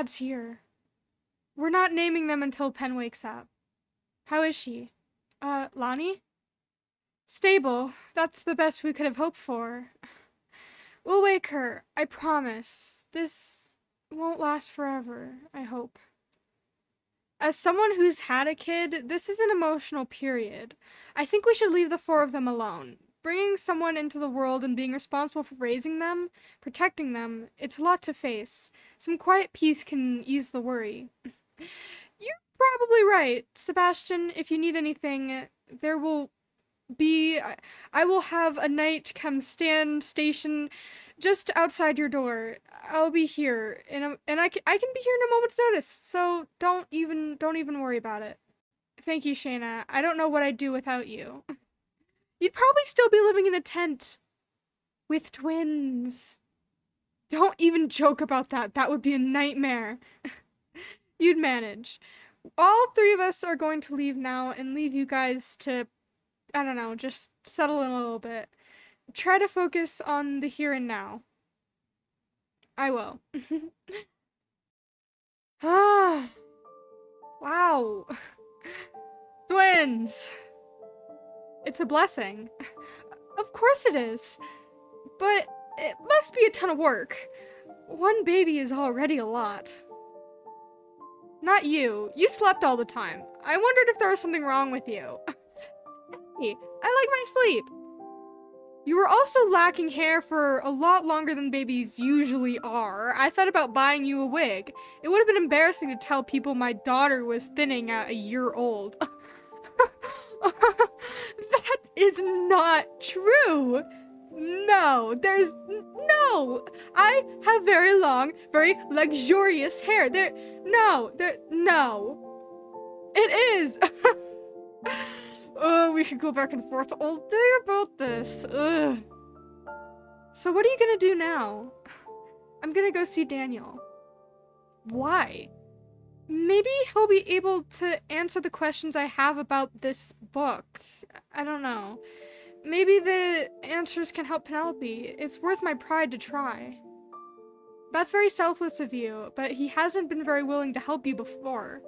Dad's here. We're not naming them until Pen wakes up. How is she? Lonnie? Stable. That's the best we could have hoped for. We'll wake her, I promise. This won't last forever, I hope. As someone who's had a kid, this is an emotional period. I think we should leave the four of them alone. Bringing someone into the world and being responsible for raising them, protecting them, it's a lot to face. Some quiet peace can ease the worry. You're probably right, Sebastian. If you need anything, there will be... I will have a knight come stand station just outside your door. I'll be here, and I can be here in a moment's notice, so don't even worry about it. Thank you, Shayna. I don't know what I'd do without you. You'd probably still be living in a tent with twins. Don't even joke about that. That would be a nightmare. You'd manage. All three of us are going to leave now and leave you guys to, I don't know, just settle in a little bit. Try to focus on the here and now. I will. Ah. Wow. Twins. It's a blessing. Of course it is. But it must be a ton of work. One baby is already a lot. Not you. You slept all the time. I wondered if there was something wrong with you. Hey, I like my sleep. You were also lacking hair for a lot longer than babies usually are. I thought about buying you a wig. It would have been embarrassing to tell people my daughter was thinning at a year old. That is not true. No, no. I have very long, very luxurious hair. No. It is. Oh, we could go back and forth all day about this. Ugh. So what are you gonna do now? I'm gonna go see Daniel. Why? Maybe he'll be able to answer the questions I have about this book. I don't know. Maybe the answers can help Penelope. It's worth my pride to try. That's very selfless of you, but he hasn't been very willing to help you before.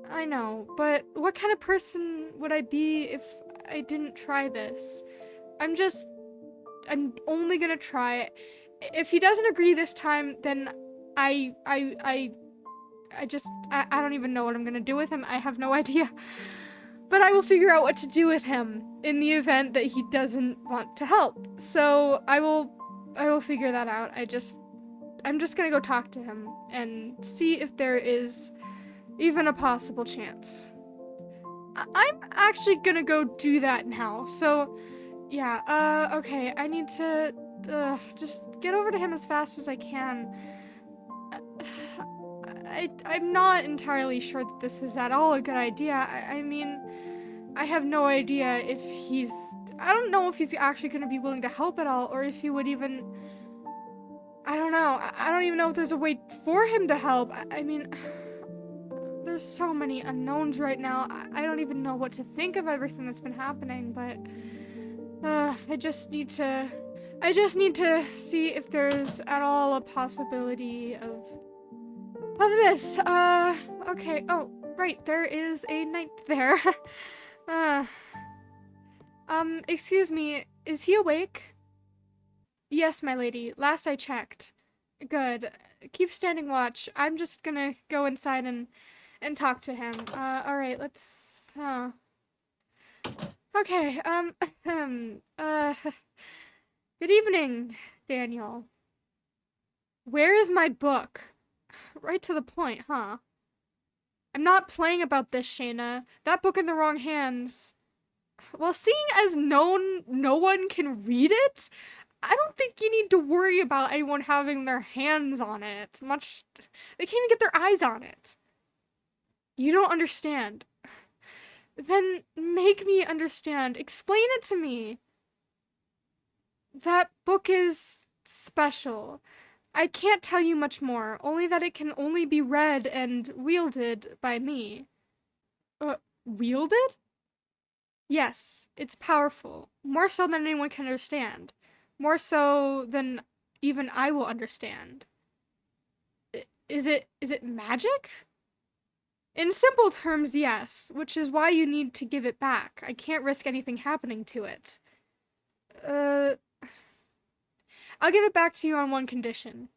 I know, but what kind of person would I be if I didn't try this? I'm only gonna try. If he doesn't agree this time, then I don't even know what I'm gonna do with him. I have no idea. But I will figure out what to do with him in the event that he doesn't want to help. So I will figure that out. I'm just gonna go talk to him and see if there is even a possible chance. I'm actually gonna go do that now. So yeah, okay, I need to just get over to him as fast as I can. I'm not entirely sure that this is at all a good idea. I mean, I have no idea if I don't know if he's actually going to be willing to help at all, or if he would even, I don't know. I don't even know if there's a way for him to help. I mean, there's so many unknowns right now. I don't even know what to think of everything that's been happening, but I just need to see if there's at all a possibility of this. Okay. Oh, right. There is a knight there. Excuse me. Is he awake? Yes, my lady. Last I checked. Good. Keep standing watch. I'm just gonna go inside and talk to him. Alright, let's, okay, good evening, Daniel. Where is my book? Right to the point, huh? I'm not playing about this, Shayna. That book in the wrong hands. Well, seeing as no one can read it, I don't think you need to worry about anyone having their hands on it. They can't even get their eyes on it. You don't understand. Then make me understand. Explain it to me. That book is special. I can't tell you much more, only that it can only be read and wielded by me. Wielded? Yes, it's powerful. More so than anyone can understand. More so than even I will understand. Is it magic? In simple terms, yes, which is why you need to give it back. I can't risk anything happening to it. I'll give it back to you on one condition.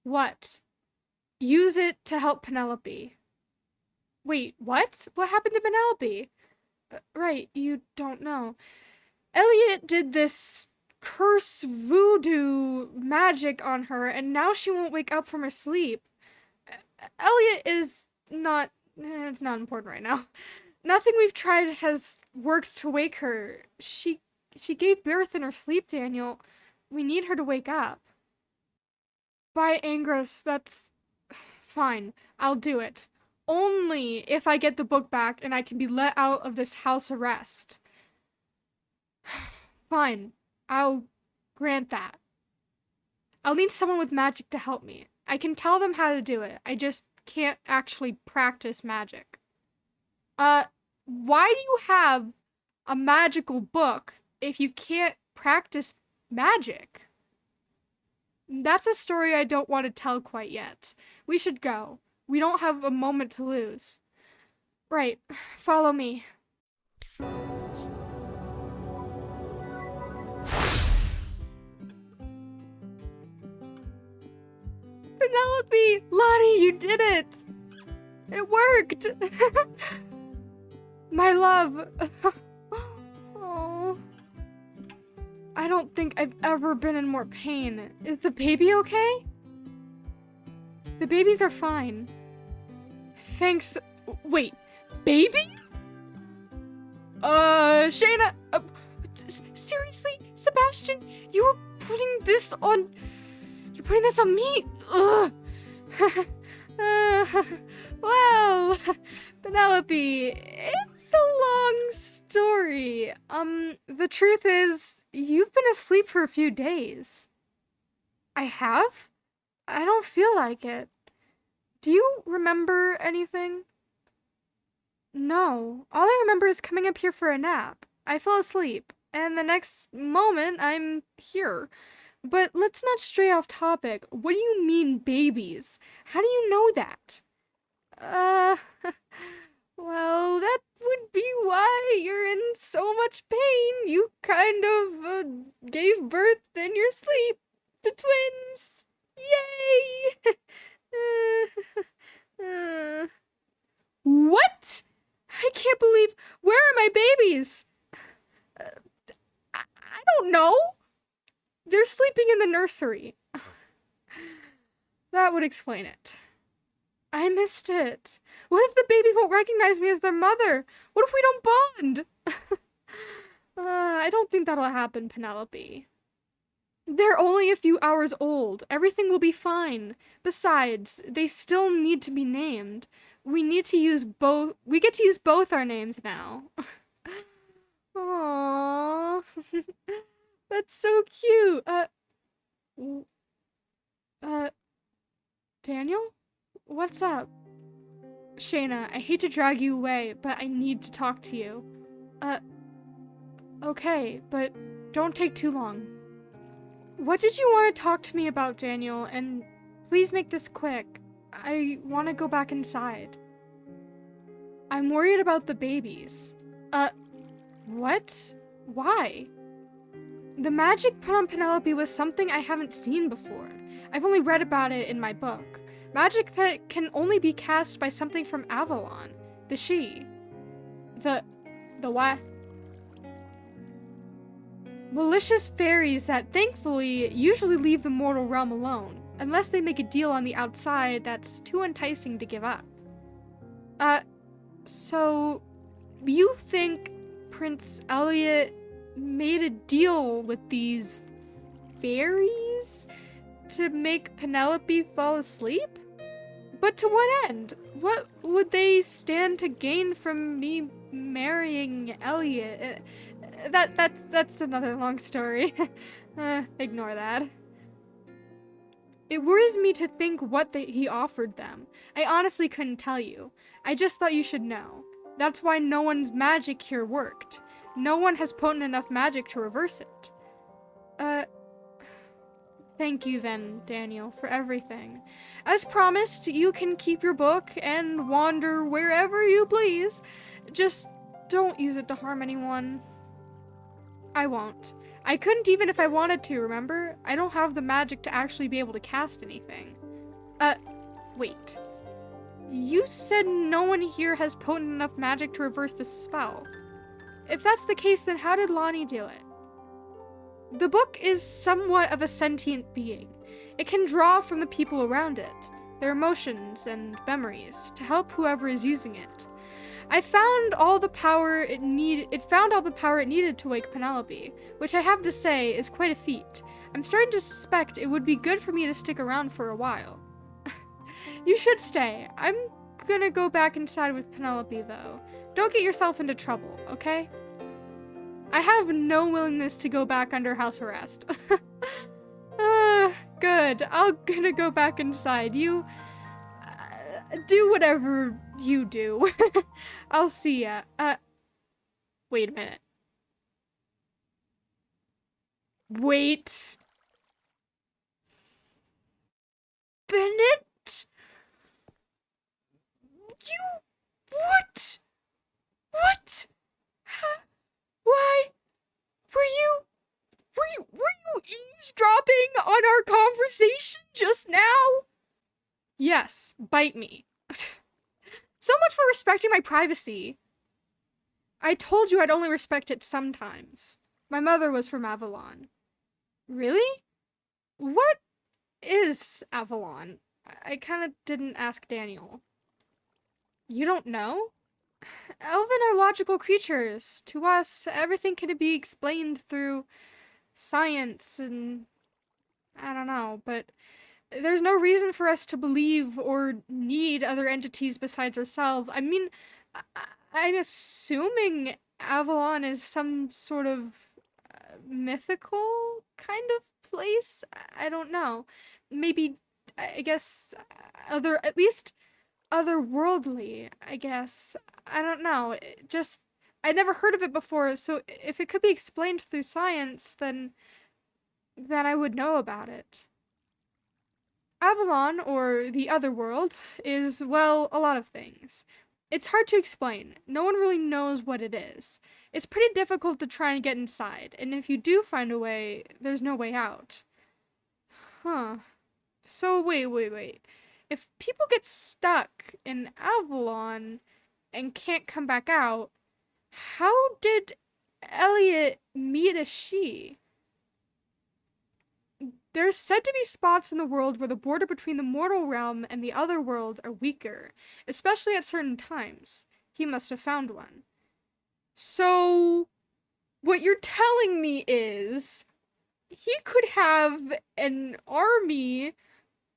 What? Use it to help Penelope. Wait, what? What happened to Penelope? Right, you don't know. Elliot did this curse voodoo magic on her, and now she won't wake up from her sleep. Elliot is not... it's not important right now. Nothing we've tried has worked to wake her. She gave birth in her sleep, Daniel. We need her to wake up. By Angros, that's... fine. I'll do it. Only if I get the book back and I can be let out of this house arrest. Fine. I'll grant that. I'll need someone with magic to help me. I can tell them how to do it. I just can't actually practice magic. Why do you have a magical book if you can't practice magic? That's a story I don't want to tell quite yet. We should go. We don't have a moment to lose. Right. Follow me. Penelope! Lonnie, you did it! It worked! My love. Oh. I don't think I've ever been in more pain. Is the baby okay? The babies are fine. Thanks. Wait, baby? Shayna, seriously, Sebastian, you're putting this on me? Ugh. Well, Penelope, it's a long story. The truth is, you've been asleep for a few days. I have? I don't feel like it. Do you remember anything? No. All I remember is coming up here for a nap. I fell asleep, and the next moment, I'm here. But let's not stray off topic. What do you mean, babies? How do you know that? Well, that would be why you're in so much pain. You kind of, gave birth in your sleep to twins. Yay! What? I can't believe... Where are my babies? I don't know. They're sleeping in the nursery. That would explain it. I missed it. What if the babies won't recognize me as their mother? What if we don't bond? I don't think that'll happen, Penelope. They're only a few hours old. Everything will be fine. Besides, they still need to be named. We get to use both our names now. Aww. That's so cute. Daniel? What's up? Shayna, I hate to drag you away, but I need to talk to you. Okay, but don't take too long. What did you want to talk to me about, Daniel? And please make this quick. I want to go back inside. I'm worried about the babies. What? Why? The magic put on Penelope was something I haven't seen before. I've only read about it in my book. Magic that can only be cast by something from Avalon. The she. The what? Malicious fairies that, thankfully, usually leave the mortal realm alone, unless they make a deal on the outside that's too enticing to give up. So, you think Prince Elliot made a deal with these fairies to make Penelope fall asleep? But to what end? What would they stand to gain from me marrying Elliot? That's another long story. Ignore that. It worries me to think what he offered them. I honestly couldn't tell you. I just thought you should know. That's why no one's magic here worked. No one has potent enough magic to reverse it. Thank you then, Daniel, for everything. As promised, you can keep your book and wander wherever you please. Just don't use it to harm anyone. I won't. I couldn't even if I wanted to, remember? I don't have the magic to actually be able to cast anything. Wait. You said no one here has potent enough magic to reverse this spell. If that's the case, then how did Lonnie do it? The book is somewhat of a sentient being. It can draw from the people around it, their emotions and memories, to help whoever is using it. It found all the power it needed to wake Penelope, which I have to say is quite a feat. I'm starting to suspect it would be good for me to stick around for a while. You should stay. I'm gonna go back inside with Penelope, though. Don't get yourself into trouble, okay? I have no willingness to go back under house arrest. Good. I'm gonna go back inside. You do whatever you do. I'll see ya. Wait a minute. Wait. Bennett? You... What? What? Why? Were you eavesdropping on our conversation just now? Yes, bite me. So much for respecting my privacy. I told you I'd only respect it sometimes. My mother was from Avalon. Really? What is Avalon? I kind of didn't ask Daniel. You don't know? Elven are logical creatures. To us, everything can be explained through science and... I don't know, but there's no reason for us to believe or need other entities besides ourselves. I mean, I'm assuming Avalon is some sort of mythical kind of place? I don't know. Maybe, I guess, at least otherworldly, I guess. I don't know. I'd never heard of it before, so if it could be explained through science, then I would know about it. Avalon, or the other world, is, well, a lot of things. It's hard to explain. No one really knows what it is. It's pretty difficult to try and get inside, and if you do find a way, there's no way out. Huh. So, wait. If people get stuck in Avalon and can't come back out, how did Elliot meet a she? There's said to be spots in the world where the border between the mortal realm and the other world are weaker, especially at certain times. He must have found one. So, what you're telling me is, he could have an army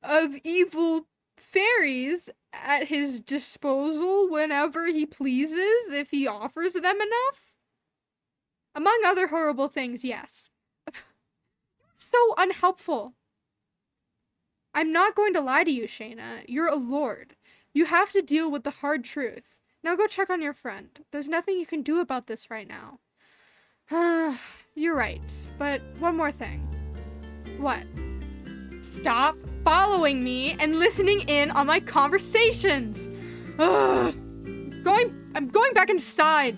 of evil fairies at his disposal whenever he pleases, if he offers them enough? Among other horrible things, yes. So unhelpful. I'm not going to lie to you, Shayna. You're a lord. You have to deal with the hard truth. Now go check on your friend. There's nothing you can do about this right now. You're right, but one more thing. What? Stop following me and listening in on my conversations. I'm going back inside.